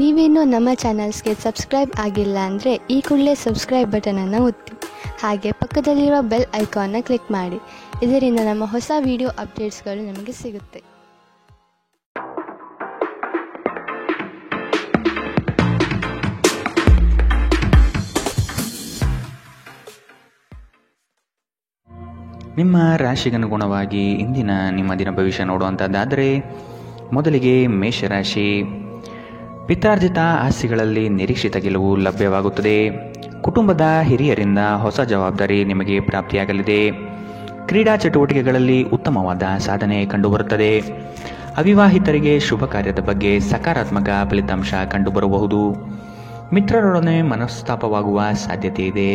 ನೀವೇನೂ ನಮ್ಮ ಚಾನಲ್ಸ್ಗೆ ಸಬ್ಸ್ಕ್ರೈಬ್ ಆಗಿಲ್ಲ ಅಂದರೆ ಈ ಕೂಡಲೇ ಸಬ್ಸ್ಕ್ರೈಬ್ ಬಟನನ್ನು ಒತ್ತಿ. ಹಾಗೆ ಪಕ್ಕದಲ್ಲಿರುವ ಬೆಲ್ ಐಕಾನ್ನ ಕ್ಲಿಕ್ ಮಾಡಿ. ಇದರಿಂದ ನಮ್ಮ ಹೊಸ ವಿಡಿಯೋ ಅಪ್ಡೇಟ್ಸ್ಗಳು ನಿಮಗೆ ಸಿಗುತ್ತೆ. ನಿಮ್ಮ ರಾಶಿಗನುಗುಣವಾಗಿ ಇಂದಿನ ನಿಮ್ಮ ದಿನ ಭವಿಷ್ಯ ನೋಡುವಂಥದ್ದಾದರೆ ಮೊದಲಿಗೆ ಮೇಷರಾಶಿ. ಪಿತ್ರಾರ್ಜಿತ ಆಸ್ತಿಗಳಲ್ಲಿ ನಿರೀಕ್ಷಿತ ಗೆಲುವು ಲಭ್ಯವಾಗುತ್ತದೆ. ಕುಟುಂಬದ ಹಿರಿಯರಿಂದ ಹೊಸ ಜವಾಬ್ದಾರಿ ನಿಮಗೆ ಪ್ರಾಪ್ತಿಯಾಗಲಿದೆ. ಕ್ರೀಡಾ ಚಟುವಟಿಕೆಗಳಲ್ಲಿ ಉತ್ತಮವಾದ ಸಾಧನೆ ಕಂಡುಬರುತ್ತದೆ. ಅವಿವಾಹಿತರಿಗೆ ಶುಭ ಕಾರ್ಯದ ಬಗ್ಗೆ ಸಕಾರಾತ್ಮಕ ಫಲಿತಾಂಶ ಕಂಡುಬರಬಹುದು. ಮಿತ್ರರೊಡನೆ ಮನಸ್ತಾಪವಾಗುವ ಸಾಧ್ಯತೆ ಇದೆ.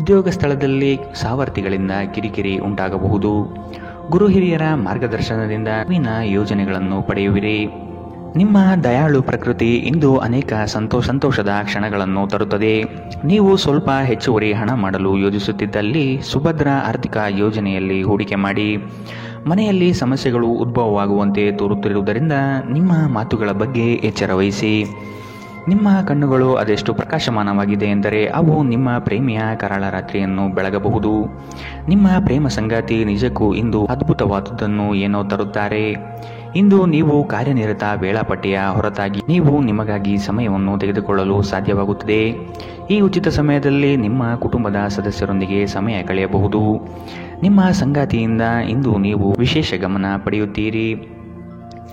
ಉದ್ಯೋಗ ಸ್ಥಳದಲ್ಲಿ ಸಹವರ್ತಿಗಳಿಂದ ಕಿರಿಕಿರಿ ಉಂಟಾಗಬಹುದು. ಗುರು ಹಿರಿಯರ ಮಾರ್ಗದರ್ಶನದಿಂದ ನವೀನ ಯೋಜನೆಗಳನ್ನು ಪಡೆಯುವಿರಿ. ನಿಮ್ಮ ದಯಾಳು ಪ್ರಕೃತಿ ಇಂದು ಅನೇಕ ಸಂತೋಷದ ಕ್ಷಣಗಳನ್ನು ತರುತ್ತದೆ. ನೀವು ಸ್ವಲ್ಪ ಹೆಚ್ಚುವರಿ ಹಣ ಮಾಡಲು ಯೋಜಿಸುತ್ತಿದ್ದಲ್ಲಿ ಸುಭದ್ರ ಆರ್ಥಿಕ ಯೋಜನೆಯಲ್ಲಿ ಹೂಡಿಕೆ ಮಾಡಿ. ಮನೆಯಲ್ಲಿ ಸಮಸ್ಯೆಗಳು ಉದ್ಭವವಾಗುವಂತೆ ತೋರುತ್ತಿರುವುದರಿಂದ ನಿಮ್ಮ ಮಾತುಗಳ ಬಗ್ಗೆ ಎಚ್ಚರ ವಹಿಸಿ. ನಿಮ್ಮ ಕಣ್ಣುಗಳು ಅದೆಷ್ಟು ಪ್ರಕಾಶಮಾನವಾಗಿದೆ ಎಂದರೆ ಅವು ನಿಮ್ಮ ಪ್ರೇಮಿಯ ಕರಾಳ ರಾತ್ರಿಯನ್ನು ಬೆಳಗಬಹುದು. ನಿಮ್ಮ ಪ್ರೇಮ ಸಂಗಾತಿ ನಿಜಕ್ಕೂ ಇಂದು ಅದ್ಭುತವಾದುದನ್ನು ಏನೋ ತರುತ್ತಾರೆ. ಇಂದು ನೀವು ಕಾರ್ಯನಿರತ ವೇಳಾಪಟ್ಟಿಯ ಹೊರತಾಗಿ ನೀವು ನಿಮಗಾಗಿ ಸಮಯವನ್ನು ತೆಗೆದುಕೊಳ್ಳಲು ಸಾಧ್ಯವಾಗುತ್ತದೆ. ಈ ಉಚಿತ ಸಮಯದಲ್ಲಿ ನಿಮ್ಮ ಕುಟುಂಬದ ಸದಸ್ಯರೊಂದಿಗೆ ಸಮಯ ಕಳೆಯಬಹುದು. ನಿಮ್ಮ ಸಂಗಾತಿಯಿಂದ ಇಂದು ನೀವು ವಿಶೇಷ ಗಮನ ಪಡೆಯುತ್ತೀರಿ.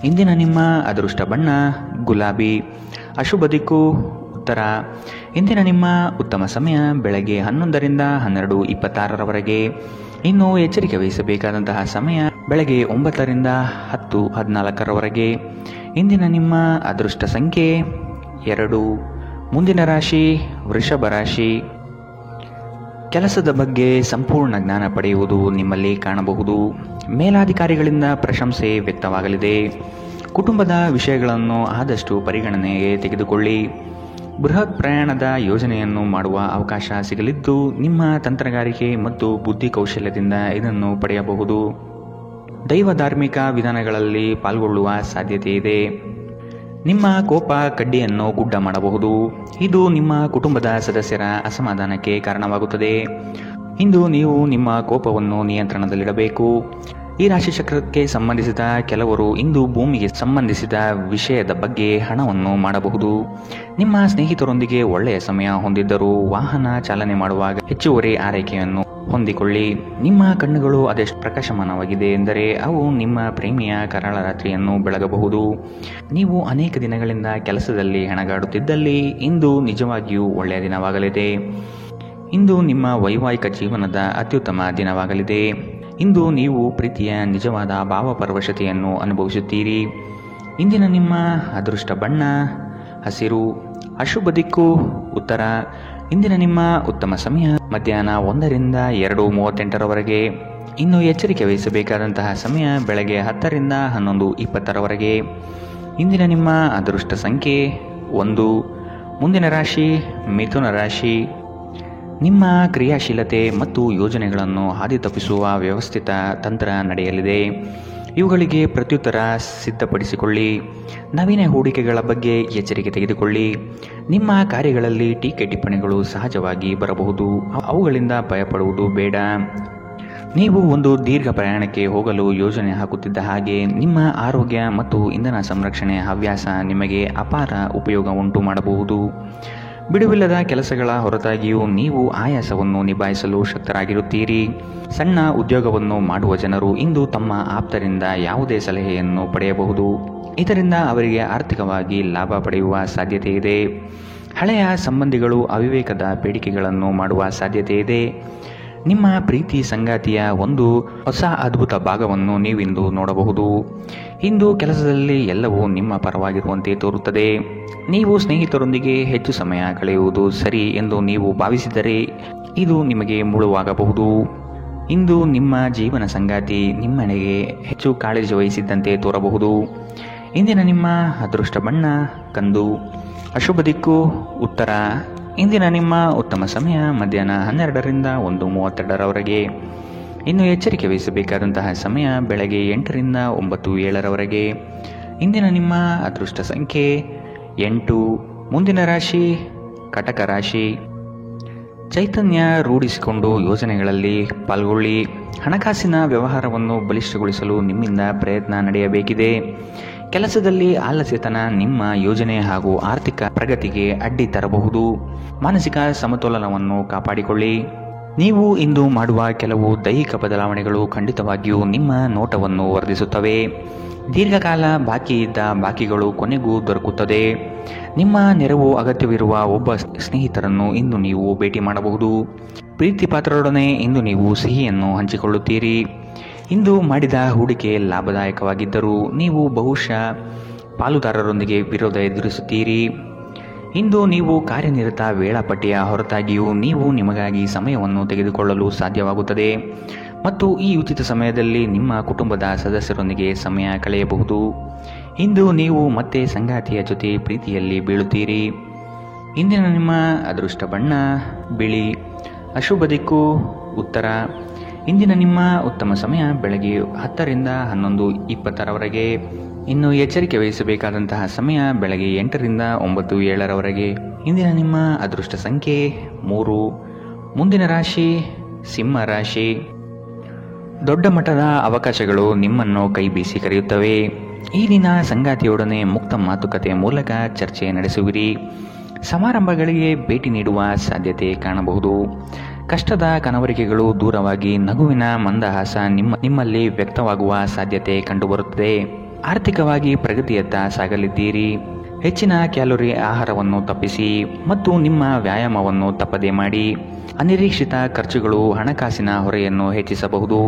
ಇಂದಿನ ನಿಮ್ಮ ಅದೃಷ್ಟ ಬಣ್ಣ ಗುಲಾಬಿ. ಅಶುಭ ದಿಕ್ಕು ಉತ್ತರ. ಇಂದಿನ ನಿಮ್ಮ ಉತ್ತಮ ಸಮಯ ಬೆಳಗ್ಗೆ 11ರಿಂದ 12:26ರವರೆಗೆ. ಇನ್ನು ಎಚ್ಚರಿಕೆ ವಹಿಸಬೇಕಾದಂತಹ ಸಮಯ ಬೆಳಗ್ಗೆ 9ರಿಂದ 10:14ರವರೆಗೆ. ಇಂದಿನ ನಿಮ್ಮ ಅದೃಷ್ಟ ಸಂಖ್ಯೆ 2. ಮುಂದಿನ ರಾಶಿ ವೃಷಭ ರಾಶಿ. ಕೆಲಸದ ಬಗ್ಗೆ ಸಂಪೂರ್ಣ ಜ್ಞಾನ ಪಡೆಯುವುದು ನಿಮ್ಮಲ್ಲಿ ಕಾಣಬಹುದು. ಮೇಲಾಧಿಕಾರಿಗಳಿಂದ ಪ್ರಶಂಸೆ ವ್ಯಕ್ತವಾಗಲಿದೆ. ಕುಟುಂಬದ ವಿಷಯಗಳನ್ನು ಆದಷ್ಟು ಪರಿಗಣನೆಗೆ ತೆಗೆದುಕೊಳ್ಳಿ. ಬೃಹತ್ ಪ್ರಯಾಣದ ಯೋಜನೆಯನ್ನು ಮಾಡುವ ಅವಕಾಶ ಸಿಗಲಿದ್ದು ನಿಮ್ಮ ತಂತ್ರಗಾರಿಕೆ ಮತ್ತು ಬುದ್ಧಿ ಕೌಶಲ್ಯದಿಂದ ಇದನ್ನು ಪಡೆಯಬಹುದು. ದೈವ ಧಾರ್ಮಿಕ ವಿಧಾನಗಳಲ್ಲಿ ಪಾಲ್ಗೊಳ್ಳುವ ಸಾಧ್ಯತೆ ಇದೆ. ನಿಮ್ಮ ಕೋಪ ಕಡ್ಡಿಯನ್ನು ಗುಡ್ಡ ಮಾಡಬಹುದು. ಇದು ನಿಮ್ಮ ಕುಟುಂಬದ ಸದಸ್ಯರ ಅಸಮಾಧಾನಕ್ಕೆ ಕಾರಣವಾಗುತ್ತದೆ. ಇಂದು ನೀವು ನಿಮ್ಮ ಕೋಪವನ್ನು ನಿಯಂತ್ರಣದಲ್ಲಿಡಬೇಕು. ಈ ರಾಶಿಚಕ್ರಕ್ಕೆ ಸಂಬಂಧಿಸಿದ ಕೆಲವರು ಇಂದು ಭೂಮಿಗೆ ಸಂಬಂಧಿಸಿದ ವಿಷಯದ ಬಗ್ಗೆ ಹಣವನ್ನು ಮಾಡಬಹುದು. ನಿಮ್ಮ ಸ್ನೇಹಿತರೊಂದಿಗೆ ಒಳ್ಳೆಯ ಸಮಯ ಹೊಂದಿದ್ದರೂ ವಾಹನ ಚಾಲನೆ ಮಾಡುವಾಗ ಹೆಚ್ಚುವರಿ ಆರೈಕೆಯನ್ನು ಹೊಂದಿಕೊಳ್ಳಿ. ನಿಮ್ಮ ಕಣ್ಣುಗಳು ಅದೆಷ್ಟು ಪ್ರಕಾಶಮಾನವಾಗಿದೆ ಎಂದರೆ ಅವು ನಿಮ್ಮ ಪ್ರೇಮಿಯ ಕರಾಳ ರಾತ್ರಿಯನ್ನು ಬೆಳಗಬಹುದು. ನೀವು ಅನೇಕ ದಿನಗಳಿಂದ ಕೆಲಸದಲ್ಲಿ ಹೆಣಗಾಡುತ್ತಿದ್ದಲ್ಲಿ ಇಂದು ನಿಜವಾಗಿಯೂ ಒಳ್ಳೆಯ ದಿನವಾಗಲಿದೆ. ಇಂದು ನಿಮ್ಮ ವೈವಾಹಿಕ ಜೀವನದ ಅತ್ಯುತ್ತಮ ದಿನವಾಗಲಿದೆ. ಇಂದು ನೀವು ಪ್ರೀತಿಯ ನಿಜವಾದ ಭಾವಪರವಶತೆಯನ್ನು ಅನುಭವಿಸುತ್ತೀರಿ. ಇಂದಿನ ನಿಮ್ಮ ಅದೃಷ್ಟ ಬಣ್ಣ ಹಸಿರು. ಅಶುಭ ದಿಕ್ಕು ಉತ್ತರ. ಇಂದಿನ ನಿಮ್ಮ ಉತ್ತಮ ಸಮಯ ಮಧ್ಯಾಹ್ನ 1ರಿಂದ 2:38ರವರೆಗೆ. ಇನ್ನು ಎಚ್ಚರಿಕೆ ವಹಿಸಬೇಕಾದಂತಹ ಸಮಯ ಬೆಳಗ್ಗೆ 10ರಿಂದ 11:20ರವರೆಗೆ. ಇಂದಿನ ನಿಮ್ಮ ಅದೃಷ್ಟ ಸಂಖ್ಯೆ 1. ಮುಂದಿನ ರಾಶಿ ಮಿಥುನ ರಾಶಿ. ನಿಮ್ಮ ಕ್ರಿಯಾಶೀಲತೆ ಮತ್ತು ಯೋಜನೆಗಳನ್ನು ಹಾದಿ ತಪ್ಪಿಸುವ ವ್ಯವಸ್ಥಿತ ತಂತ್ರ ನಡೆಯಲಿದೆ. ಇವುಗಳಿಗೆ ಪ್ರತ್ಯುತ್ತರ ಸಿದ್ಧಪಡಿಸಿಕೊಳ್ಳಿ. ನವೀನ ಹೂಡಿಕೆಗಳ ಬಗ್ಗೆ ಎಚ್ಚರಿಕೆ ತೆಗೆದುಕೊಳ್ಳಿ. ನಿಮ್ಮ ಕಾರ್ಯಗಳಲ್ಲಿ ಟೀಕೆ ಟಿಪ್ಪಣಿಗಳು ಸಹಜವಾಗಿ ಬರಬಹುದು. ಅವುಗಳಿಂದ ಭಯಪಡುವುದು ಬೇಡ. ನೀವು ಒಂದು ದೀರ್ಘ ಪ್ರಯಾಣಕ್ಕೆ ಹೋಗಲು ಯೋಜನೆ ಹಾಕುತ್ತಿದ್ದ ಹಾಗೆ ನಿಮ್ಮ ಆರೋಗ್ಯ ಮತ್ತು ಇಂಧನ ಸಂರಕ್ಷಣೆ ಹವ್ಯಾಸ ನಿಮಗೆ ಅಪಾರ ಉಪಯೋಗ ಉಂಟು ಮಾಡಬಹುದು. ಬಿಡುವಿಲ್ಲದ ಕೆಲಸಗಳ ಹೊರತಾಗಿಯೂ ನೀವು ಆಯಾಸವನ್ನು ನಿಭಾಯಿಸಲು ಶಕ್ತರಾಗಿರುತ್ತೀರಿ. ಸಣ್ಣ ಉದ್ಯೋಗವನ್ನು ಮಾಡುವ ಜನರು ಇಂದು ತಮ್ಮ ಆಪ್ತರಿಂದ ಯಾವುದೇ ಸಲಹೆಯನ್ನು ಪಡೆಯಬಹುದು. ಇದರಿಂದ ಅವರಿಗೆ ಆರ್ಥಿಕವಾಗಿ ಲಾಭ ಪಡೆಯುವ ಸಾಧ್ಯತೆ ಇದೆ. ಹಳೆಯ ಸಂಬಂಧಿಗಳು ಅವಿವೇಕದ ಬೇಡಿಕೆಗಳನ್ನು ಮಾಡುವ ಸಾಧ್ಯತೆ ಇದೆ. ನಿಮ್ಮ ಪ್ರೀತಿ ಸಂಗಾತಿಯ ಒಂದು ಹೊಸ ಅದ್ಭುತ ಭಾಗವನ್ನು ನೀವಿಂದು ನೋಡಬಹುದು. ಇಂದು ಕೆಲಸದಲ್ಲಿ ಎಲ್ಲವೂ ನಿಮ್ಮ ಪರವಾಗಿರುವಂತೆ ತೋರುತ್ತದೆ. ನೀವು ಸ್ನೇಹಿತರೊಂದಿಗೆ ಹೆಚ್ಚು ಸಮಯ ಕಳೆಯುವುದು ಸರಿ ಎಂದು ನೀವು ಭಾವಿಸಿದರೆ ಇದು ನಿಮಗೆ ಮುಳುವಾಗಬಹುದು. ಇಂದು ನಿಮ್ಮ ಜೀವನ ಸಂಗಾತಿ ನಿಮ್ಮನೆಗೆ ಹೆಚ್ಚು ಕಾಳಜಿ ವಹಿಸಿದ್ದಂತೆ ತೋರಬಹುದು. ಇಂದಿನ ನಿಮ್ಮ ಅದೃಷ್ಟ ಬಣ್ಣ ಕಂದು. ಅಶುಭ ದಿಕ್ಕು ಉತ್ತರ. ಇಂದಿನ ನಿಮ್ಮ ಉತ್ತಮ ಸಮಯ ಮಧ್ಯಾಹ್ನ 12ರಿಂದ 1:32ರವರೆಗೆ. ಇನ್ನು ಎಚ್ಚರಿಕೆ ವಹಿಸಬೇಕಾದಂತಹ ಸಮಯ ಬೆಳಗ್ಗೆ 8ರಿಂದ 9:07ರವರೆಗೆ. ಇಂದಿನ ನಿಮ್ಮ ಅದೃಷ್ಟ ಸಂಖ್ಯೆ 8. ಮುಂದಿನ ರಾಶಿ ಕಟಕ ರಾಶಿ. ಚೈತನ್ಯ ರೂಢಿಸಿಕೊಂಡು ಯೋಜನೆಗಳಲ್ಲಿ ಪಾಲ್ಗೊಳ್ಳಿ. ಹಣಕಾಸಿನ ವ್ಯವಹಾರವನ್ನು ಬಲಿಷ್ಠಗೊಳಿಸಲು ನಿಮ್ಮಿಂದ ಪ್ರಯತ್ನ ನಡೆಯಬೇಕಿದೆ. ಕೆಲಸದಲ್ಲಿ ಆಲಸ್ಯತನ ನಿಮ್ಮ ಯೋಜನೆ ಹಾಗೂ ಆರ್ಥಿಕ ಪ್ರಗತಿಗೆ ಅಡ್ಡಿ ತರಬಹುದು. ಮಾನಸಿಕ ಸಮತೋಲನವನ್ನು ಕಾಪಾಡಿಕೊಳ್ಳಿ. ನೀವು ಇಂದು ಮಾಡುವ ಕೆಲವು ದೈಹಿಕ ಬದಲಾವಣೆಗಳು ಖಂಡಿತವಾಗಿಯೂ ನಿಮ್ಮ ನೋಟವನ್ನು ವರ್ಧಿಸುತ್ತವೆ. ದೀರ್ಘಕಾಲ ಬಾಕಿ ಇದ್ದ ಬಾಕಿಗಳು ಕೊನೆಗೂ ದೊರಕುತ್ತದೆ. ನಿಮ್ಮ ನೆರವು ಅಗತ್ಯವಿರುವ ಒಬ್ಬ ಸ್ನೇಹಿತರನ್ನು ಇಂದು ನೀವು ಭೇಟಿ ಮಾಡಬಹುದು. ಪ್ರೀತಿ ಪಾತ್ರರೊಡನೆ ಇಂದು ನೀವು ಸಿಹಿಯನ್ನು ಹಂಚಿಕೊಳ್ಳುತ್ತೀರಿ. ಇಂದು ಮಾಡಿದ ಹೂಡಿಕೆ ಲಾಭದಾಯಕವಾಗಿದ್ದರೂ ನೀವು ಬಹುಶಃ ಪಾಲುದಾರರೊಂದಿಗೆ ವಿರೋಧ ಎದುರಿಸುತ್ತೀರಿ. ಇಂದು ನೀವು ಕಾರ್ಯನಿರತ ವೇಳಾಪಟ್ಟಿಯ ಹೊರತಾಗಿಯೂ ನೀವು ನಿಮಗಾಗಿ ಸಮಯವನ್ನು ತೆಗೆದುಕೊಳ್ಳಲು ಸಾಧ್ಯವಾಗುತ್ತದೆ ಮತ್ತು ಈ ಉಚಿತ ಸಮಯದಲ್ಲಿ ನಿಮ್ಮ ಕುಟುಂಬದ ಸದಸ್ಯರೊಂದಿಗೆ ಸಮಯ ಕಳೆಯಬಹುದು. ಇಂದು ನೀವು ಮತ್ತೆ ಸಂಗಾತಿಯ ಜೊತೆ ಪ್ರೀತಿಯಲ್ಲಿ ಬೀಳುತ್ತೀರಿ. ಇಂದಿನ ನಿಮ್ಮ ಅದೃಷ್ಟ ಬಣ್ಣ ಬಿಳಿ. ಅಶುಭ ದಿಕ್ಕು ಉತ್ತರ. ಇಂದಿನ ನಿಮ್ಮ ಉತ್ತಮ ಸಮಯ ಬೆಳಗ್ಗೆ 10 ರಿಂದ 11:20 ಇನ್ನು ಎಚ್ಚರಿಕೆ ವಹಿಸಬೇಕಾದಂತಹ ಸಮಯ ಬೆಳಗ್ಗೆ 8 ರಿಂದ 9:07 ಇಂದಿನ ನಿಮ್ಮ ಅದೃಷ್ಟ ಸಂಖ್ಯೆ 3. ಮುಂದಿನ ರಾಶಿ ಸಿಂಹ ರಾಶಿ. ದೊಡ್ಡ ಮಟ್ಟದ ಅವಕಾಶಗಳು ನಿಮ್ಮನ್ನು ಕೈ ಬೀಸಿ ಕರೆಯುತ್ತವೆ. ಈ ದಿನ ಸಂಗಾತಿಯೊಡನೆ ಮುಕ್ತ ಮಾತುಕತೆ ಮೂಲಕ ಚರ್ಚೆ ನಡೆಸುವಿರಿ. ಸಮಾರಂಭಗಳಿಗೆ ಭೇಟಿ ನೀಡುವ ಸಾಧ್ಯತೆ ಕಾಣಬಹುದು. ಕಷ್ಟದ ಕನವರಿಕೆಗಳು ದೂರವಾಗಿ ನಗುವಿನ ಮಂದಹಾಸ ನಿಮ್ಮಲ್ಲಿ ವ್ಯಕ್ತವಾಗುವ ಸಾಧ್ಯತೆ ಕಂಡುಬರುತ್ತದೆ. ಆರ್ಥಿಕವಾಗಿ ಪ್ರಗತಿಯತ್ತ ಸಾಗಲಿದ್ದೀರಿ. ಹೆಚ್ಚಿನ ಕ್ಯಾಲೋರಿ ಆಹಾರವನ್ನು ತಪ್ಪಿಸಿ ಮತ್ತು ನಿಮ್ಮ ವ್ಯಾಯಾಮವನ್ನು ತಪ್ಪದೇ ಮಾಡಿ. ಅನಿರೀಕ್ಷಿತ ಖರ್ಚುಗಳು ಹಣಕಾಸಿನ ಹೊರೆಯನ್ನು ಹೆಚ್ಚಿಸಬಹುದು.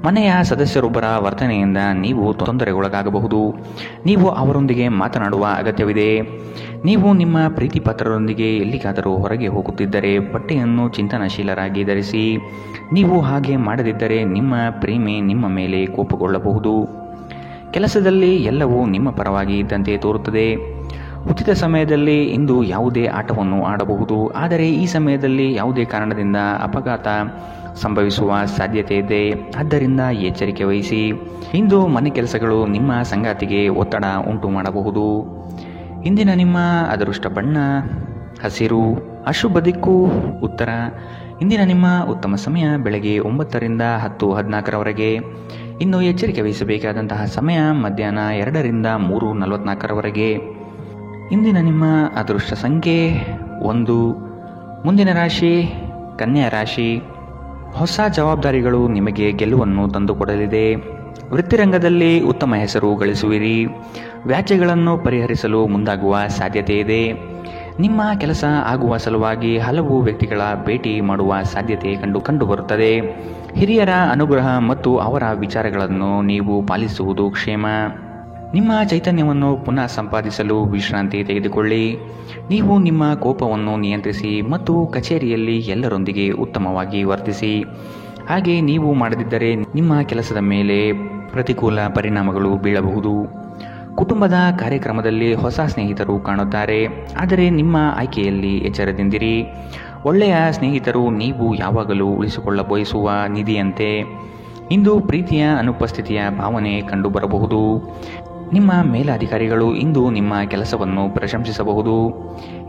ಮನೆಯ ಸದಸ್ಯರೊಬ್ಬರ ವರ್ತನೆಯಿಂದ ನೀವು ತೊಂದರೆಗೊಳಗಾಗಬಹುದು. ನೀವು ಅವರೊಂದಿಗೆ ಮಾತನಾಡುವ ಅಗತ್ಯವಿದೆ. ನೀವು ನಿಮ್ಮ ಪ್ರೀತಿ ಪಾತ್ರರೊಂದಿಗೆ ಎಲ್ಲಿಗಾದರೂ ಹೊರಗೆ ಹೋಗುತ್ತಿದ್ದರೆ ಬಟ್ಟೆಯನ್ನು ಚಿಂತನಶೀಲರಾಗಿ ಧರಿಸಿ. ನೀವು ಹಾಗೆ ಮಾಡದಿದ್ದರೆ ನಿಮ್ಮ ಪ್ರೇಮಿ ನಿಮ್ಮ ಮೇಲೆ ಕೋಪಗೊಳ್ಳಬಹುದು. ಕೆಲಸದಲ್ಲಿ ಎಲ್ಲವೂ ನಿಮ್ಮ ಪರವಾಗಿ ಇದ್ದಂತೆ ತೋರುತ್ತದೆ. ಉಚಿತ ಸಮಯದಲ್ಲಿ ಇಂದು ಯಾವುದೇ ಆಟವನ್ನು ಆಡಬಹುದು, ಆದರೆ ಈ ಸಮಯದಲ್ಲಿ ಯಾವುದೇ ಕಾರಣದಿಂದ ಅಪಘಾತ ಸಂಭವಿಸುವ ಸಾಧ್ಯತೆ ಇದೆ. ಆದ್ದರಿಂದ ಎಚ್ಚರಿಕೆ ವಹಿಸಿ. ಇಂದು ಮನೆ ಕೆಲಸಗಳು ನಿಮ್ಮ ಸಂಗಾತಿಗೆ ಒತ್ತಡ ಉಂಟು ಮಾಡಬಹುದು. ಇಂದಿನ ನಿಮ್ಮ ಅದೃಷ್ಟ ಬಣ್ಣ ಹಸಿರು. ಅಶುಭ ದಿಕ್ಕು ಉತ್ತರ. ಇಂದಿನ ನಿಮ್ಮ ಉತ್ತಮ ಸಮಯ ಬೆಳಗ್ಗೆ 9 ರಿಂದ 10:14 ಇನ್ನು ಎಚ್ಚರಿಕೆ ವಹಿಸಬೇಕಾದಂತಹ ಸಮಯ ಮಧ್ಯಾಹ್ನ 2 ರಿಂದ 3:44 ಇಂದಿನ ನಿಮ್ಮ ಅದೃಷ್ಟ ಸಂಖ್ಯೆ 1. ಮುಂದಿನ ರಾಶಿ ಕನ್ಯಾ ರಾಶಿ. ಹೊಸ ಜವಾಬ್ದಾರಿಗಳು ನಿಮಗೆ ಗೆಲುವನ್ನು ತಂದುಕೊಡಲಿದೆ. ವೃತ್ತಿರಂಗದಲ್ಲಿ ಉತ್ತಮ ಹೆಸರು ಗಳಿಸುವಿರಿ. ವ್ಯಾಜ್ಯಗಳನ್ನು ಪರಿಹರಿಸಲು ಮುಂದಾಗುವ ಸಾಧ್ಯತೆ ಇದೆ. ನಿಮ್ಮ ಕೆಲಸ ಆಗುವ ಸಲುವಾಗಿ ಹಲವು ವ್ಯಕ್ತಿಗಳ ಭೇಟಿ ಮಾಡುವ ಸಾಧ್ಯತೆ ಕಂಡುಬರುತ್ತದೆ. ಹಿರಿಯರ ಅನುಗ್ರಹ ಮತ್ತು ಅವರ ವಿಚಾರಗಳನ್ನು ನೀವು ಪಾಲಿಸುವುದು ಕ್ಷೇಮ. ನಿಮ್ಮ ಚೈತನ್ಯವನ್ನು ಪುನಃ ಸಂಪಾದಿಸಲು ವಿಶ್ರಾಂತಿ ತೆಗೆದುಕೊಳ್ಳಿ. ನೀವು ನಿಮ್ಮ ಕೋಪವನ್ನು ನಿಯಂತ್ರಿಸಿ ಮತ್ತು ಕಚೇರಿಯಲ್ಲಿ ಎಲ್ಲರೊಂದಿಗೆ ಉತ್ತಮವಾಗಿ ವರ್ತಿಸಿ. ಹಾಗೆ ನೀವು ಮಾಡದಿದ್ದರೆ ನಿಮ್ಮ ಕೆಲಸದ ಮೇಲೆ ಪ್ರತಿಕೂಲ ಪರಿಣಾಮಗಳು ಬೀಳಬಹುದು. ಕುಟುಂಬದ ಕಾರ್ಯಕ್ರಮದಲ್ಲಿ ಹೊಸ ಸ್ನೇಹಿತರು ಕಾಣುತ್ತಾರೆ, ಆದರೆ ನಿಮ್ಮ ಆಯ್ಕೆಯಲ್ಲಿ ಎಚ್ಚರದಿಂದಿರಿ. ಒಳ್ಳೆಯ ಸ್ನೇಹಿತರು ನೀವು ಯಾವಾಗಲೂ ಉಳಿಸಿಕೊಳ್ಳ ಬಯಸುವ ನಿಧಿಯಂತೆ. ಇಂದು ಪ್ರೀತಿಯ ಅನುಪಸ್ಥಿತಿಯ ಭಾವನೆ ಕಂಡುಬರಬಹುದು. ನಿಮ್ಮ ಮೇಲಾಧಿಕಾರಿಗಳು ಇಂದು ನಿಮ್ಮ ಕೆಲಸವನ್ನು ಪ್ರಶಂಸಿಸಬಹುದು.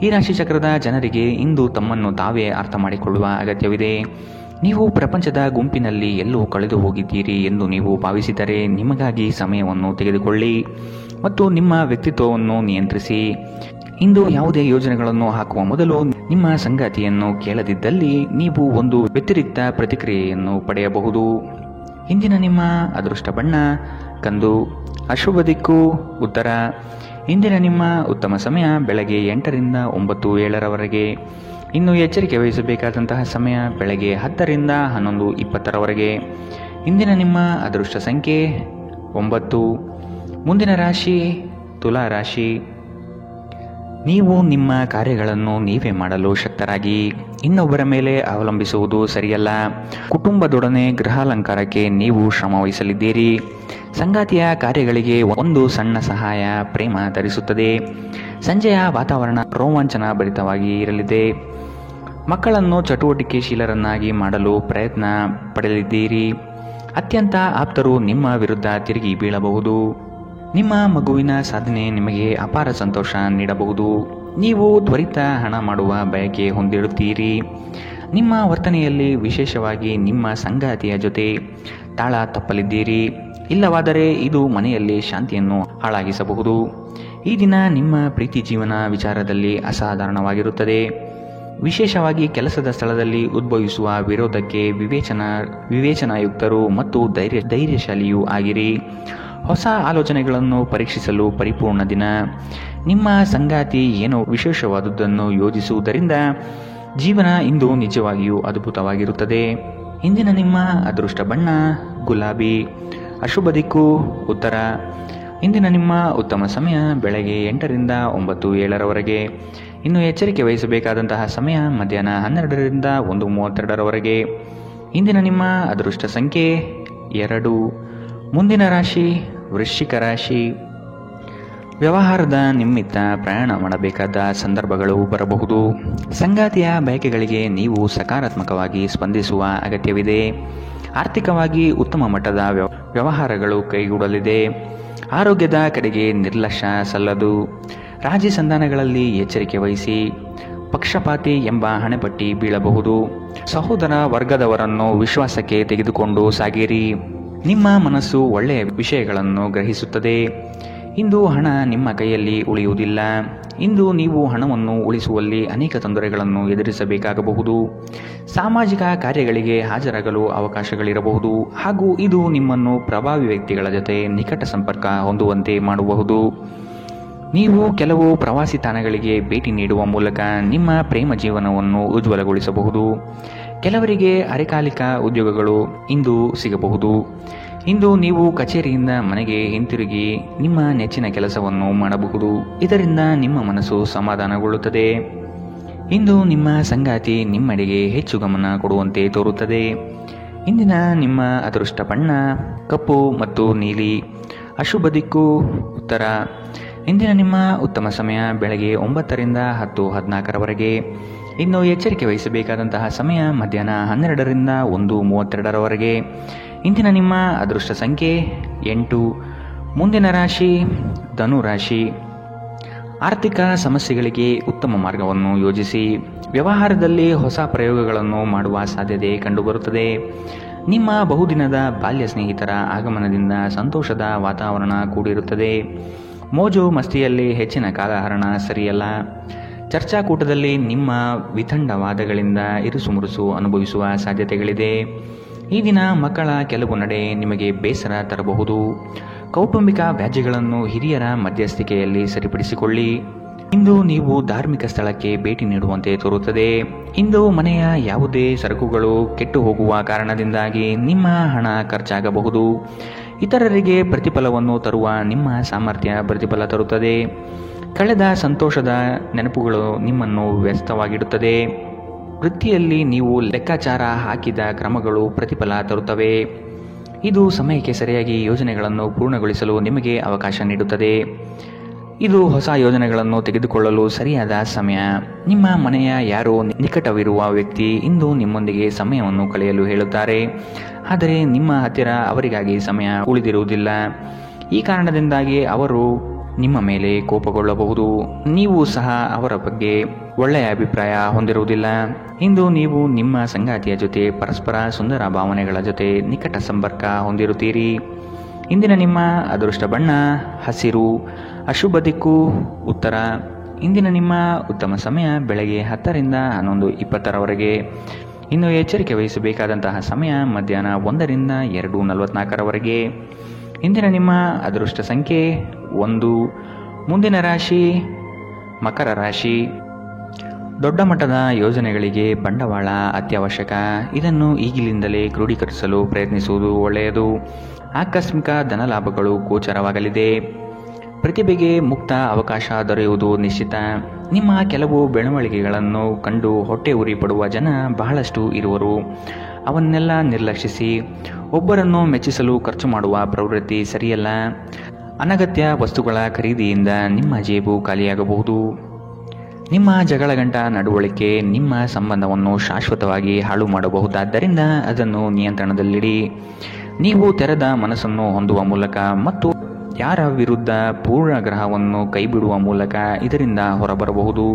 ಈ ರಾಶಿಚಕ್ರದ ಜನರಿಗೆ ಇಂದು ತಮ್ಮನ್ನು ತಾವೇ ಅರ್ಥ ಮಾಡಿಕೊಳ್ಳುವ ಅಗತ್ಯವಿದೆ. ನೀವು ಪ್ರಪಂಚದ ಗುಂಪಿನಲ್ಲಿ ಎಲ್ಲೋ ಕಳೆದು ಹೋಗಿದ್ದೀರಿ ಎಂದು ನೀವು ಭಾವಿಸಿದರೆ ನಿಮಗಾಗಿ ಸಮಯವನ್ನು ತೆಗೆದುಕೊಳ್ಳಿ ಮತ್ತು ನಿಮ್ಮ ವ್ಯಕ್ತಿತ್ವವನ್ನು ನಿಯಂತ್ರಿಸಿ. ಇಂದು ಯಾವುದೇ ಯೋಜನೆಗಳನ್ನು ಹಾಕುವ ಮೊದಲು ನಿಮ್ಮ ಸಂಗಾತಿಯನ್ನು ಕೇಳದಿದ್ದಲ್ಲಿ ನೀವು ಒಂದು ವ್ಯತಿರಿಕ್ತ ಪ್ರತಿಕ್ರಿಯೆಯನ್ನು ಪಡೆಯಬಹುದು. ಇಂದಿನ ನಿಮ್ಮ ಅದೃಷ್ಟ ಬಣ್ಣ ಕಂದು. ಅಶುಭ ದಿಕ್ಕು ಉತ್ತರ. ಇಂದಿನ ನಿಮ್ಮ ಉತ್ತಮ ಸಮಯ ಬೆಳಗ್ಗೆ 8 ರಿಂದ 9:07 ಇನ್ನು ಎಚ್ಚರಿಕೆ ವಹಿಸಬೇಕಾದಂತಹ ಸಮಯ ಬೆಳಗ್ಗೆ 10 ರಿಂದ 11:20 ಇಂದಿನ ನಿಮ್ಮ ಅದೃಷ್ಟ ಸಂಖ್ಯೆ 9. ಮುಂದಿನ ರಾಶಿ ತುಲಾ ರಾಶಿ. ನೀವು ನಿಮ್ಮ ಕಾರ್ಯಗಳನ್ನು ನೀವೇ ಮಾಡಲು ಶಕ್ತರಾಗಿ ಇನ್ನೊಬ್ಬರ ಮೇಲೆ ಅವಲಂಬಿಸುವುದು ಸರಿಯಲ್ಲ. ಕುಟುಂಬದೊಡನೆ ಗೃಹಾಲಂಕಾರಕ್ಕೆ ನೀವು ಶ್ರಮ ವಹಿಸಲಿದ್ದೀರಿ. ಸಂಗಾತಿಯ ಕಾರ್ಯಗಳಿಗೆ ಒಂದು ಸಣ್ಣ ಸಹಾಯ ಪ್ರೇಮ ತರಿಸುತ್ತದೆ. ಸಂಜೆಯ ವಾತಾವರಣ ರೋಮಾಂಚನ ಭರಿತವಾಗಿ ಇರಲಿದೆ. ಮಕ್ಕಳನ್ನು ಚಟುವಟಿಕೆಶೀಲರನ್ನಾಗಿ ಮಾಡಲು ಪ್ರಯತ್ನ ಪಡೆಯಲಿದ್ದೀರಿ. ಅತ್ಯಂತ ಆಪ್ತರು ನಿಮ್ಮ ವಿರುದ್ಧ ತಿರುಗಿ ಬೀಳಬಹುದು. ನಿಮ್ಮ ಮಗುವಿನ ಸಾಧನೆ ನಿಮಗೆ ಅಪಾರ ಸಂತೋಷ ನೀಡಬಹುದು. ನೀವು ತ್ವರಿತ ಹಣ ಮಾಡುವ ಬಯಕೆ ಹೊಂದಿರುತ್ತೀರಿ. ನಿಮ್ಮ ವರ್ತನೆಯಲ್ಲಿ ವಿಶೇಷವಾಗಿ ನಿಮ್ಮ ಸಂಗಾತಿಯ ಜೊತೆ ತಾಳ ತಪ್ಪಲಿದ್ದೀರಿ. ಇಲ್ಲವಾದರೆ ಇದು ಮನೆಯಲ್ಲಿ ಶಾಂತಿಯನ್ನು ಹಾಳಾಗಿಸಬಹುದು. ಈ ದಿನ ನಿಮ್ಮ ಪ್ರೀತಿ ಜೀವನ ವಿಚಾರದಲ್ಲಿ ಅಸಾಧಾರಣವಾಗಿರುತ್ತದೆ. ವಿಶೇಷವಾಗಿ ಕೆಲಸದ ಸ್ಥಳದಲ್ಲಿ ಉದ್ಭವಿಸುವ ವಿರೋಧಕ್ಕೆ ವಿವೇಚನಾಯುಕ್ತರು ಮತ್ತು ಧೈರ್ಯಶಾಲಿಯೂ ಆಗಿರಿ. ಹೊಸ ಆಲೋಚನೆಗಳನ್ನು ಪರೀಕ್ಷಿಸಲು ಪರಿಪೂರ್ಣ ದಿನ. ನಿಮ್ಮ ಸಂಗಾತಿ ಏನೋ ವಿಶೇಷವಾದುದನ್ನು ಯೋಜಿಸುವುದರಿಂದ ಜೀವನ ಇಂದು ನಿಜವಾಗಿಯೂ ಅದ್ಭುತವಾಗಿರುತ್ತದೆ. ಇಂದಿನ ನಿಮ್ಮ ಅದೃಷ್ಟ ಬಣ್ಣ ಗುಲಾಬಿ, ಅಶುಭ ದಿಕ್ಕು ಉತ್ತರ. ಇಂದಿನ ನಿಮ್ಮ ಉತ್ತಮ ಸಮಯ ಬೆಳಗ್ಗೆ 8ರಿಂದ 9:07 ಇನ್ನು ಎಚ್ಚರಿಕೆ ವಹಿಸಬೇಕಾದಂತಹ ಸಮಯ ಮಧ್ಯಾಹ್ನ 12ರಿಂದ 1:32 ಇಂದಿನ ನಿಮ್ಮ ಅದೃಷ್ಟ ಸಂಖ್ಯೆ 2. ಮುಂದಿನ ರಾಶಿ ವೃಶ್ಚಿಕ ರಾಶಿ. ವ್ಯವಹಾರದ ನಿಮಿತ್ತ ಪ್ರಯಾಣ ಮಾಡಬೇಕಾದ ಸಂದರ್ಭಗಳು ಬರಬಹುದು. ಸಂಗಾತಿಯ ಬಯಕೆಗಳಿಗೆ ನೀವು ಸಕಾರಾತ್ಮಕವಾಗಿ ಸ್ಪಂದಿಸುವ ಅಗತ್ಯವಿದೆ. ಆರ್ಥಿಕವಾಗಿ ಉತ್ತಮ ಮಟ್ಟದ ವ್ಯವಹಾರಗಳು ಕೈಗೂಡಲಿದೆ. ಆರೋಗ್ಯದ ಕಡೆಗೆ ನಿರ್ಲಕ್ಷ್ಯ ಸಲ್ಲದು. ರಾಜಿ ಸಂಧಾನಗಳಲ್ಲಿ ಎಚ್ಚರಿಕೆ ವಹಿಸಿ. ಪಕ್ಷಪಾತಿ ಎಂಬ ಹಣೆಪಟ್ಟಿ ಬೀಳಬಹುದು. ಸಹೋದರ ವರ್ಗದವರನ್ನು ವಿಶ್ವಾಸಕ್ಕೆ ತೆಗೆದುಕೊಂಡು ಸಾಗಿರಿ. ನಿಮ್ಮ ಮನಸ್ಸು ಒಳ್ಳೆಯ ವಿಷಯಗಳನ್ನು ಗ್ರಹಿಸುತ್ತದೆ. ಇಂದು ಹಣ ನಿಮ್ಮ ಕೈಯಲ್ಲಿ ಉಳಿಯುವುದಿಲ್ಲ. ಇಂದು ನೀವು ಹಣವನ್ನು ಉಳಿಸುವಲ್ಲಿ ಅನೇಕ ತೊಂದರೆಗಳನ್ನು ಎದುರಿಸಬೇಕಾಗಬಹುದು. ಸಾಮಾಜಿಕ ಕಾರ್ಯಗಳಿಗೆ ಹಾಜರಾಗಲು ಅವಕಾಶಗಳಿರಬಹುದು ಹಾಗೂ ಇದು ನಿಮ್ಮನ್ನು ಪ್ರಭಾವಿ ವ್ಯಕ್ತಿಗಳ ಜೊತೆ ನಿಕಟ ಸಂಪರ್ಕ ಹೊಂದುವಂತೆ ಮಾಡಬಹುದು. ನೀವು ಕೆಲವು ಪ್ರವಾಸಿ ತಾಣಗಳಿಗೆ ಭೇಟಿ ನೀಡುವ ಮೂಲಕ ನಿಮ್ಮ ಪ್ರೇಮ ಜೀವನವನ್ನು ಉಜ್ವಲಗೊಳಿಸಬಹುದು. ಕೆಲವರಿಗೆ ಅರೆಕಾಲಿಕ ಉದ್ಯೋಗಗಳು ಇಂದು ಸಿಗಬಹುದು. ಇಂದು ನೀವು ಕಚೇರಿಯಿಂದ ಮನೆಗೆ ಹಿಂತಿರುಗಿ ನಿಮ್ಮ ನೆಚ್ಚಿನ ಕೆಲಸವನ್ನು ಮಾಡಬಹುದು. ಇದರಿಂದ ನಿಮ್ಮ ಮನಸ್ಸು ಸಮಾಧಾನಗೊಳ್ಳುತ್ತದೆ. ಇಂದು ನಿಮ್ಮ ಸಂಗಾತಿ ನಿಮ್ಮೆಡೆಗೆ ಹೆಚ್ಚು ಗಮನ ಕೊಡುವಂತೆ ತೋರುತ್ತದೆ. ಇಂದಿನ ನಿಮ್ಮ ಅದೃಷ್ಟ ಬಣ್ಣ ಕಪ್ಪು ಮತ್ತು ನೀಲಿ, ಅಶುಭ ದಿಕ್ಕು ಉತ್ತರ. ಇಂದಿನ ನಿಮ್ಮ ಉತ್ತಮ ಸಮಯ ಬೆಳಗ್ಗೆ 9ರಿಂದ 10:14 ಇನ್ನು ಎಚ್ಚರಿಕೆ ವಹಿಸಬೇಕಾದಂತಹ ಸಮಯ ಮಧ್ಯಾಹ್ನ 12ರಿಂದ 1:32 ಇಂದಿನ ನಿಮ್ಮ ಅದೃಷ್ಟ ಸಂಖ್ಯೆ 8. ಮುಂದಿನ ರಾಶಿ ಧನು ರಾಶಿ. ಆರ್ಥಿಕ ಸಮಸ್ಯೆಗಳಿಗೆ ಉತ್ತಮ ಮಾರ್ಗವನ್ನು ಯೋಜಿಸಿ. ವ್ಯವಹಾರದಲ್ಲಿ ಹೊಸ ಪ್ರಯೋಗಗಳನ್ನು ಮಾಡುವ ಸಾಧ್ಯತೆ ಕಂಡುಬರುತ್ತದೆ. ನಿಮ್ಮ ಬಹುದಿನದ ಬಾಲ್ಯ ಸ್ನೇಹಿತರ ಆಗಮನದಿಂದ ಸಂತೋಷದ ವಾತಾವರಣ ಕೂಡಿರುತ್ತದೆ. ಮೋಜು ಮಸ್ತಿಯಲ್ಲಿ ಹೆಚ್ಚಿನ ಕಾಲಹರಣ ಸರಿಯಲ್ಲ. ಚರ್ಚಾಕೂಟದಲ್ಲಿ ನಿಮ್ಮ ವಿತಂಡವಾದಗಳಿಂದ ಇರುಸುಮುರುಸು ಅನುಭವಿಸುವ ಸಾಧ್ಯತೆಗಳಿದೆ. ಈ ದಿನ ಮಕ್ಕಳ ಕೆಲವು ನಡೆ ನಿಮಗೆ ಬೇಸರ ತರಬಹುದು. ಕೌಟುಂಬಿಕ ವ್ಯಾಜ್ಯಗಳನ್ನು ಹಿರಿಯರ ಮಧ್ಯಸ್ಥಿಕೆಯಲ್ಲಿ ಸರಿಪಡಿಸಿಕೊಳ್ಳಿ. ಇಂದು ನೀವು ಧಾರ್ಮಿಕ ಸ್ಥಳಕ್ಕೆ ಭೇಟಿ ನೀಡುವಂತೆ ತೋರುತ್ತದೆ. ಇಂದು ಮನೆಯ ಯಾವುದೇ ಸರಕುಗಳು ಕೆಟ್ಟು ಹೋಗುವ ಕಾರಣದಿಂದಾಗಿ ನಿಮ್ಮ ಹಣ ಖರ್ಚಾಗಬಹುದು. ಇತರರಿಗೆ ಪ್ರತಿಫಲವನ್ನು ತರುವ ನಿಮ್ಮ ಸಾಮರ್ಥ್ಯ ಪ್ರತಿಫಲ ತರುತ್ತದೆ. ಕಳೆದ ಸಂತೋಷದ ನೆನಪುಗಳು ನಿಮ್ಮನ್ನು ವ್ಯಸ್ತವಾಗಿಡುತ್ತದೆ. ವೃತ್ತಿಯಲ್ಲಿ ನೀವು ಲೆಕ್ಕಾಚಾರ ಹಾಕಿದ ಕ್ರಮಗಳು ಪ್ರತಿಫಲ ತರುತ್ತವೆ. ಇದು ಸಮಯಕ್ಕೆ ಸರಿಯಾಗಿ ಯೋಜನೆಗಳನ್ನು ಪೂರ್ಣಗೊಳಿಸಲು ನಿಮಗೆ ಅವಕಾಶ ನೀಡುತ್ತದೆ. ಇದು ಹೊಸ ಯೋಜನೆಗಳನ್ನು ತೆಗೆದುಕೊಳ್ಳಲು ಸರಿಯಾದ ಸಮಯ. ನಿಮ್ಮ ಮನೆಯ ಯಾರೋ ನಿಕಟವಿರುವ ವ್ಯಕ್ತಿ ಇಂದು ನಿಮ್ಮೊಂದಿಗೆ ಸಮಯವನ್ನು ಕಳೆಯಲು ಹೇಳುತ್ತಾರೆ. ಆದರೆ ನಿಮ್ಮ ಹತ್ತಿರ ಅವರಿಗಾಗಿ ಸಮಯ ಉಳಿದಿರುವುದಿಲ್ಲ. ಈ ಕಾರಣದಿಂದಾಗಿ ಅವರು ನಿಮ್ಮ ಮೇಲೆ ಕೋಪಗೊಳ್ಳಬಹುದು. ನೀವು ಸಹ ಅವರ ಬಗ್ಗೆ ಒಳ್ಳೆಯ ಅಭಿಪ್ರಾಯ ಹೊಂದಿರುವುದಿಲ್ಲ. ಇಂದು ನೀವು ನಿಮ್ಮ ಸಂಗಾತಿಯ ಜೊತೆ ಪರಸ್ಪರ ಸುಂದರ ಭಾವನೆಗಳ ಜೊತೆ ನಿಕಟ ಸಂಪರ್ಕ ಹೊಂದಿರುತ್ತೀರಿ. ಇಂದಿನ ನಿಮ್ಮ ಅದೃಷ್ಟ ಬಣ್ಣ ಹಸಿರು, ಅಶುಭ ದಿಕ್ಕು ಉತ್ತರ. ಇಂದಿನ ನಿಮ್ಮ ಉತ್ತಮ ಸಮಯ ಬೆಳಗ್ಗೆ 10ರಿಂದ 11:20 ಇನ್ನು ಎಚ್ಚರಿಕೆ ವಹಿಸಬೇಕಾದಂತಹ ಸಮಯ ಮಧ್ಯಾಹ್ನ 1ರಿಂದ 2:44 ಇಂದಿನ ನಿಮ್ಮ ಅದೃಷ್ಟ ಸಂಖ್ಯೆ 1. ಮುಂದಿನ ರಾಶಿ ಮಕರ ರಾಶಿ. ದೊಡ್ಡ ಮಟ್ಟದ ಯೋಜನೆಗಳಿಗೆ ಬಂಡವಾಳ ಅತ್ಯವಶ್ಯಕ. ಇದನ್ನು ಈಗಿನಿಂದಲೇ ಕ್ರೋಢೀಕರಿಸಲು ಪ್ರಯತ್ನಿಸುವುದು ಒಳ್ಳೆಯದು. ಆಕಸ್ಮಿಕ ಧನಲಾಭಗಳು ಗೋಚರವಾಗಲಿದೆ. ಪ್ರತಿಭೆಗೆ ಮುಕ್ತ ಅವಕಾಶ ದೊರೆಯುವುದು ನಿಶ್ಚಿತ. ನಿಮ್ಮ ಕೆಲವು ಬೆಳವಣಿಗೆಗಳನ್ನು ಕಂಡು ಹೊಟ್ಟೆ ಉರಿ ಪಡುವ ಜನ ಬಹಳಷ್ಟು ಇರುವರು. ಅವನ್ನೆಲ್ಲ ನಿರ್ಲಕ್ಷಿಸಿ. ಒಬ್ಬರನ್ನು ಮೆಚ್ಚಿಸಲು ಖರ್ಚು ಮಾಡುವ ಪ್ರವೃತ್ತಿ ಸರಿಯಲ್ಲ. ಅನಗತ್ಯ ವಸ್ತುಗಳ ಖರೀದಿಯಿಂದ ನಿಮ್ಮ ಜೇಬು ಖಾಲಿಯಾಗಬಹುದು. ನಿಮ್ಮ ಜಗಳಗಂಟ ನಡವಳಿಕೆ ನಿಮ್ಮ ಸಂಬಂಧವನ್ನು ಶಾಶ್ವತವಾಗಿ ಹಾಳು ಮಾಡಬಹುದಾದ್ದರಿಂದ ಅದನ್ನು ನಿಯಂತ್ರಣದಲ್ಲಿಡಿ. ನೀವು ತೆರೆದ ಮನಸ್ಸನ್ನು ಹೊಂದುವ ಮೂಲಕ ಮತ್ತು ಯಾರ ವಿರುದ್ಧ ಪೂರ್ಣಗ್ರಹವನ್ನು ಕೈಬಿಡುವ ಮೂಲಕ ಇದರಿಂದ ಹೊರಬರಬಹುದು.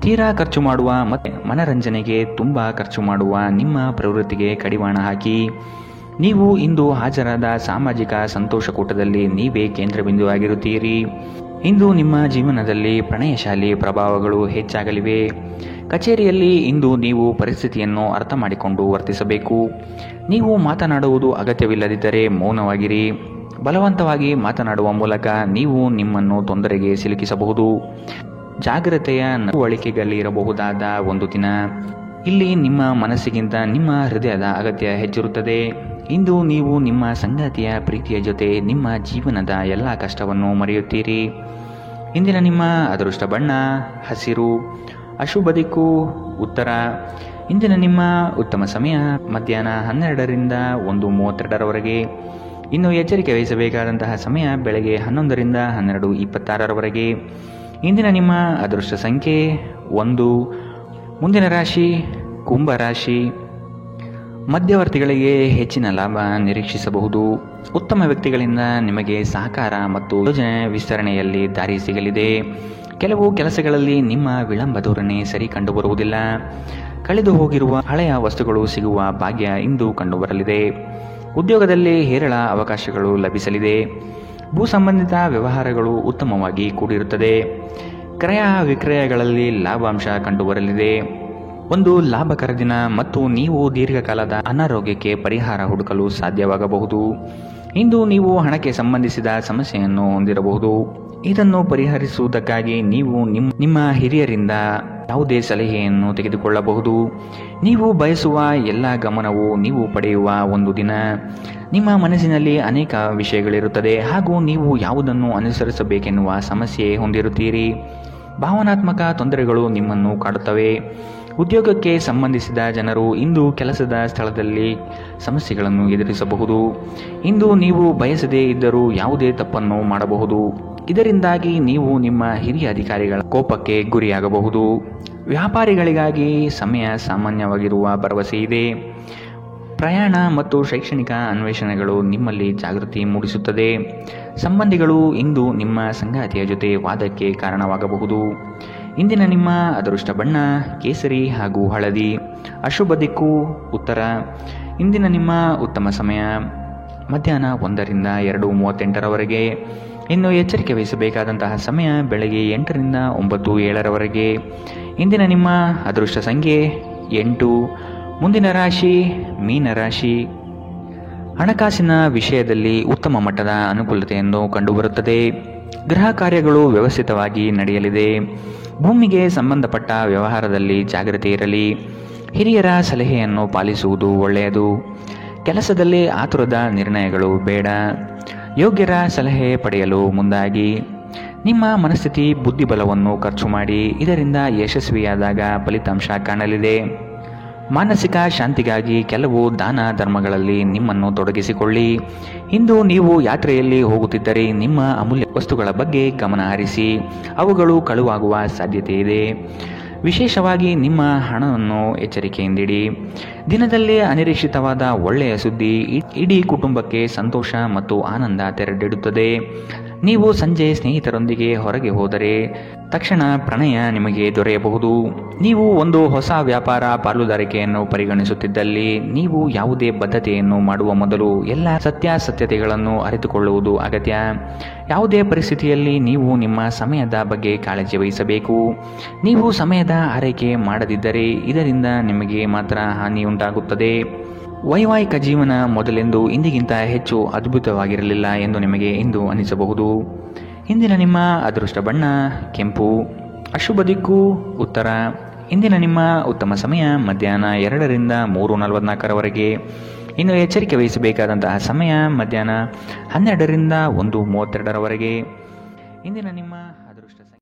ತೀರಾ ಖರ್ಚು ಮಾಡುವ ಮತ್ತು ಮನರಂಜನೆಗೆ ತುಂಬ ಖರ್ಚು ಮಾಡುವ ನಿಮ್ಮ ಪ್ರವೃತ್ತಿಗೆ ಕಡಿವಾಣ ಹಾಕಿ. ನೀವು ಇಂದು ಹಾಜರಾದ ಸಾಮಾಜಿಕ ಸಂತೋಷಕೂಟದಲ್ಲಿ ನೀವೇ ಕೇಂದ್ರಬಿಂದುವಾಗಿರುತ್ತೀರಿ. ಇಂದು ನಿಮ್ಮ ಜೀವನದಲ್ಲಿ ಪ್ರಣಯಶಾಲಿ ಪ್ರಭಾವಗಳು ಹೆಚ್ಚಾಗಲಿವೆ. ಕಚೇರಿಯಲ್ಲಿ ಇಂದು ನೀವು ಪರಿಸ್ಥಿತಿಯನ್ನು ಅರ್ಥ ಮಾಡಿಕೊಂಡು ವರ್ತಿಸಬೇಕು. ನೀವು ಮಾತನಾಡುವುದು ಅಗತ್ಯವಿಲ್ಲದಿದ್ದರೆ ಮೌನವಾಗಿರಿ. ಬಲವಂತವಾಗಿ ಮಾತನಾಡುವ ಮೂಲಕ ನೀವು ನಿಮ್ಮನ್ನು ತೊಂದರೆಗೆ ಸಿಲುಕಿಸಬಹುದು. ಜಾಗ್ರತೆಯ ನಡವಳಿಕೆಗಳಿರಬಹುದಾದ ಒಂದು ದಿನ. ಇಲ್ಲಿ ನಿಮ್ಮ ಮನಸ್ಸಿಗಿಂತ ನಿಮ್ಮ ಹೃದಯದ ಅಗತ್ಯ ಹೆಚ್ಚಿರುತ್ತದೆ. ಇಂದು ನೀವು ನಿಮ್ಮ ಸಂಗಾತಿಯ ಪ್ರೀತಿಯ ಜೊತೆ ನಿಮ್ಮ ಜೀವನದ ಎಲ್ಲ ಕಷ್ಟವನ್ನು ಮರೆಯುತ್ತೀರಿ. ಇಂದಿನ ನಿಮ್ಮ ಅದೃಷ್ಟ ಬಣ್ಣ ಹಸಿರು. ಅಶುಭ ದಿಕ್ಕು ಉತ್ತರ. ಇಂದಿನ ನಿಮ್ಮ ಉತ್ತಮ ಸಮಯ ಮಧ್ಯಾಹ್ನ 12ರಿಂದ 1:32ರವರೆಗೆ. ಇನ್ನು ಎಚ್ಚರಿಕೆ ವಹಿಸಬೇಕಾದಂತಹ ಸಮಯ ಬೆಳಗ್ಗೆ 11ರಿಂದ 12:26ರವರೆಗೆ. ಇಂದಿನ ನಿಮ್ಮ ಅದೃಷ್ಟ ಸಂಖ್ಯೆ 1. ಮುಂದಿನ ರಾಶಿ ಕುಂಭರಾಶಿ. ಮಧ್ಯವರ್ತಿಗಳಿಗೆ ಹೆಚ್ಚಿನ ಲಾಭ ನಿರೀಕ್ಷಿಸಬಹುದು. ಉತ್ತಮ ವ್ಯಕ್ತಿಗಳಿಂದ ನಿಮಗೆ ಸಹಕಾರ ಮತ್ತು ಯೋಜನೆ ವಿಸ್ತರಣೆಯಲ್ಲಿ ದಾರಿ ಸಿಗಲಿದೆ. ಕೆಲವು ಕೆಲಸಗಳಲ್ಲಿ ನಿಮ್ಮ ವಿಳಂಬ ಧೋರಣೆ ಸರಿ ಕಂಡುಬರುವುದಿಲ್ಲ. ಕಳೆದು ಹೋಗಿರುವ ಹಳೆಯ ವಸ್ತುಗಳು ಸಿಗುವ ಭಾಗ್ಯ ಇಂದು ಕಂಡುಬರಲಿದೆ. ಉದ್ಯೋಗದಲ್ಲಿ ಹೇರಳ ಅವಕಾಶಗಳು ಲಭಿಸಲಿದೆ. ಭೂ ಸಂಬಂಧಿತ ವ್ಯವಹಾರಗಳು ಉತ್ತಮವಾಗಿ ಕೂಡಿರುತ್ತದೆ. ಕ್ರಯ ವಿಕ್ರಯಗಳಲ್ಲಿ ಲಾಭಾಂಶ ಕಂಡುಬರಲಿದೆ. ಒಂದು ಲಾಭಕರ ದಿನ ಮತ್ತು ನೀವು ದೀರ್ಘಕಾಲದ ಅನಾರೋಗ್ಯಕ್ಕೆ ಪರಿಹಾರ ಹುಡುಕಲು ಸಾಧ್ಯವಾಗಬಹುದು. ಇಂದು ನೀವು ಹಣಕ್ಕೆ ಸಂಬಂಧಿಸಿದ ಸಮಸ್ಯೆಯನ್ನು ಹೊಂದಿರಬಹುದು. ಇದನ್ನು ಪರಿಹರಿಸುವುದಕ್ಕಾಗಿ ನೀವು ನಿಮ್ಮ ಹಿರಿಯರಿಂದ ಯಾವುದೇ ಸಲಹೆಯನ್ನು ತೆಗೆದುಕೊಳ್ಳಬಹುದು. ನೀವು ಬಯಸುವ ಎಲ್ಲ ಗಮನವು ನೀವು ಪಡೆಯುವ ಒಂದು ದಿನ. ನಿಮ್ಮ ಮನಸ್ಸಿನಲ್ಲಿ ಅನೇಕ ವಿಷಯಗಳಿರುತ್ತದೆ ಹಾಗೂ ನೀವು ಯಾವುದನ್ನು ಅನುಸರಿಸಬೇಕೆನ್ನುವ ಸಮಸ್ಯೆ ಹೊಂದಿರುತ್ತೀರಿ. ಭಾವನಾತ್ಮಕ ತೊಂದರೆಗಳು ನಿಮ್ಮನ್ನು ಕಾಡುತ್ತವೆ. ಉದ್ಯೋಗಕ್ಕೆ ಸಂಬಂಧಿಸಿದ ಜನರು ಇಂದು ಕೆಲಸದ ಸ್ಥಳದಲ್ಲಿ ಸಮಸ್ಯೆಗಳನ್ನು ಎದುರಿಸಬಹುದು. ಇಂದು ನೀವು ಬಯಸದೇ ಇದ್ದರೂ ಯಾವುದೇ ತಪ್ಪನ್ನು ಮಾಡಬಹುದು. ಇದರಿಂದಾಗಿ ನೀವು ನಿಮ್ಮ ಹಿರಿಯ ಅಧಿಕಾರಿಗಳ ಕೋಪಕ್ಕೆ ಗುರಿಯಾಗಬಹುದು. ವ್ಯಾಪಾರಿಗಳಿಗಾಗಿ ಸಮಯ ಸಾಮಾನ್ಯವಾಗಿರುವ ಭರವಸೆ ಇದೆ. ಪ್ರಯಾಣ ಮತ್ತು ಶೈಕ್ಷಣಿಕ ಅನ್ವೇಷಣೆಗಳು ನಿಮ್ಮಲ್ಲಿ ಜಾಗೃತಿ ಮೂಡಿಸುತ್ತದೆ. ಸಂಬಂಧಿಗಳು ಇಂದು ನಿಮ್ಮ ಸಂಗಾತಿಯ ಜೊತೆ ವಾದಕ್ಕೆ ಕಾರಣವಾಗಬಹುದು. ಇಂದಿನ ನಿಮ್ಮ ಅದೃಷ್ಟ ಬಣ್ಣ ಕೇಸರಿ ಹಾಗೂ ಹಳದಿ. ಅಶುಭ ದಿಕ್ಕು ಉತ್ತರ. ಇಂದಿನ ನಿಮ್ಮ ಉತ್ತಮ ಸಮಯ ಮಧ್ಯಾಹ್ನ 1ರಿಂದ 2:38ರವರೆಗೆ. ಇನ್ನು ಎಚ್ಚರಿಕೆ ವಹಿಸಬೇಕಾದಂತಹ ಸಮಯ ಬೆಳಗ್ಗೆ 8ರಿಂದ 9:07ರವರೆಗೆ. ಇಂದಿನ ನಿಮ್ಮ ಅದೃಷ್ಟ ಸಂಖ್ಯೆ 8. ಮುಂದಿನ ರಾಶಿ ಮೀನರಾಶಿ. ಹಣಕಾಸಿನ ವಿಷಯದಲ್ಲಿ ಉತ್ತಮ ಮಟ್ಟದ ಅನುಕೂಲತೆಯನ್ನು ಕಂಡುಬರುತ್ತದೆ. ಗೃಹ ಕಾರ್ಯಗಳು ವ್ಯವಸ್ಥಿತವಾಗಿ ನಡೆಯಲಿದೆ. ಭೂಮಿಗೆ ಸಂಬಂಧಪಟ್ಟ ವ್ಯವಹಾರದಲ್ಲಿ ಜಾಗೃತಿ ಇರಲಿ. ಹಿರಿಯರ ಸಲಹೆಯನ್ನು ಪಾಲಿಸುವುದು ಒಳ್ಳೆಯದು. ಕೆಲಸದಲ್ಲಿ ಆತುರದ ನಿರ್ಣಯಗಳು ಬೇಡ. ಯೋಗ್ಯರ ಸಲಹೆ ಪಡೆಯಲು ಮುಂದಾಗಿ. ನಿಮ್ಮ ಮನಸ್ಥಿತಿ ಬುದ್ಧಿಬಲವನ್ನು ಖರ್ಚು ಮಾಡಿ. ಇದರಿಂದ ಯಶಸ್ವಿಯಾದಾಗ ಫಲಿತಾಂಶ ಕಾಣಲಿದೆ. ಮಾನಸಿಕ ಶಾಂತಿಗಾಗಿ ಕೆಲವು ದಾನ ಧರ್ಮಗಳಲ್ಲಿ ನಿಮ್ಮನ್ನು ತೊಡಗಿಸಿಕೊಳ್ಳಿ. ಇಂದು ನೀವು ಯಾತ್ರೆಯಲ್ಲಿ ಹೋಗುತ್ತಿದ್ದರೆ ನಿಮ್ಮ ಅಮೂಲ್ಯ ವಸ್ತುಗಳ ಬಗ್ಗೆ ಗಮನ ಹರಿಸಿ. ಅವುಗಳು ಕಳುವಾಗುವ ಸಾಧ್ಯತೆ ಇದೆ. ವಿಶೇಷವಾಗಿ ನಿಮ್ಮ ಹಣವನ್ನು ಎಚ್ಚರಿಕೆಯಿಂದಿಡಿ. ದಿನದಲ್ಲಿ ಅನಿರೀಕ್ಷಿತವಾದ ಒಳ್ಳೆಯ ಸುದ್ದಿ ಇಡೀ ಕುಟುಂಬಕ್ಕೆ ಸಂತೋಷ ಮತ್ತು ಆನಂದ ತೆರೆದಿಡುತ್ತದೆ. ನೀವು ಸಂಜೆ ಸ್ನೇಹಿತರೊಂದಿಗೆ ಹೊರಗೆ ಹೋದರೆ ತಕ್ಷಣ ಪ್ರಣಯ ನಿಮಗೆ ದೊರೆಯಬಹುದು. ನೀವು ಒಂದು ಹೊಸ ವ್ಯಾಪಾರ ಪಾಲುದಾರಿಕೆಯನ್ನು ಪರಿಗಣಿಸುತ್ತಿದ್ದಲ್ಲಿ ನೀವು ಯಾವುದೇ ಬದ್ಧತೆಯನ್ನು ಮಾಡುವ ಮೊದಲು ಎಲ್ಲ ಸತ್ಯಾಸತ್ಯತೆಗಳನ್ನು ಅರಿತುಕೊಳ್ಳುವುದು ಅಗತ್ಯ. ಯಾವುದೇ ಪರಿಸ್ಥಿತಿಯಲ್ಲಿ ನೀವು ನಿಮ್ಮ ಸಮಯದ ಬಗ್ಗೆ ಕಾಳಜಿ ವಹಿಸಬೇಕು. ನೀವು ಸಮಯದ ಆರೈಕೆ ಮಾಡದಿದ್ದರೆ ಇದರಿಂದ ನಿಮಗೆ ಮಾತ್ರ ಹಾನಿ ಉಂಟಾಗುತ್ತದೆ. ವೈವಾಹಿಕ ಜೀವನ ಮೊದಲೆಂದು ಇಂದಿಗಿಂತ ಹೆಚ್ಚು ಅದ್ಭುತವಾಗಿರಲಿಲ್ಲ ಎಂದು ನಿಮಗೆ ಇಂದು ಅನಿಸಬಹುದು. ಇಂದಿನ ನಿಮ್ಮ ಅದೃಷ್ಟ ಬಣ್ಣ ಕೆಂಪು. ಅಶುಭ ದಿಕ್ಕು ಉತ್ತರ. ಇಂದಿನ ನಿಮ್ಮ ಉತ್ತಮ ಸಮಯ ಮಧ್ಯಾಹ್ನ 2ರಿಂದ 3:44ರವರೆಗೆ. ಇನ್ನು ಎಚ್ಚರಿಕೆ ವಹಿಸಬೇಕಾದಂತಹ ಸಮಯ ಮಧ್ಯಾಹ್ನ 12ರಿಂದ 1:32ರವರೆಗೆ. ಇಂದಿನ ನಿಮ್ಮ